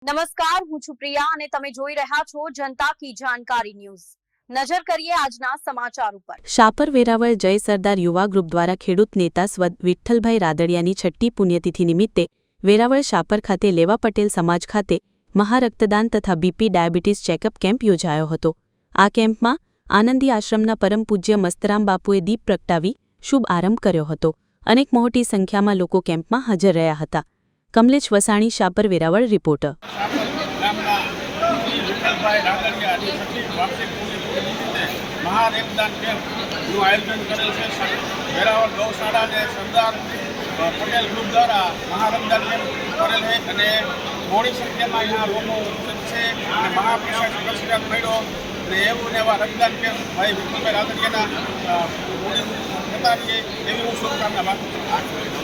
નમસ્કાર, હું છું પ્રિયા અને તમે જોઈ રહ્યા છો જનતા કી જાણકારી ન્યૂઝ। નજર કરીએ આજના સમાચાર ઉપર। શાપર વેરાવળ જય સરદાર યુવા ગ્રુપ દ્વારા ખેડૂત નેતા સ્વ વિઠ્ઠલભાઈ રાદડિયાની 6મી પુણ્યતિથિ નિમિત્તે વેરાવળ શાપર ખાતે લેવા પટેલ સમાજ ખાતે મહારક્તદાન તથા બીપી ડાયાબિટીસ ચેકઅપ કેમ્પ યોજાયો હતો। આ કેમ્પમાં આનંદી આશ્રમના પરમ પૂજ્ય મસ્તરામ બાપુએ દીપ પ્રગટાવી શુભ આરંભ કર્યો હતો। અનેક મોટી સંખ્યામાં લોકો કેમ્પમાં હાજર રહ્યા હતા। કમલેશ વસાણી, શાપર વેરાવળ રિપોર્ટર। મહારક્તદાન કેમ્પનું આયોજન કરેલ છે। વેરાવળ ગૌશાળા અને સરદાર પટેલ ગ્રુપ દ્વારા મહારક્તદાન કેમ્પ કરેલ છે અને મોટી સંખ્યામાં અહીંયા લોકો ઉપસ્થિત છે અને મહાપ્રસાદ પ્રસાદ મળ્યો અને એવું એવા રક્તદાન કેમ્પ ભાઈ વિઠ્ઠલભાઈ રાદડિયાના થતા રહીએ એવી હું શુભકામના માગું છું।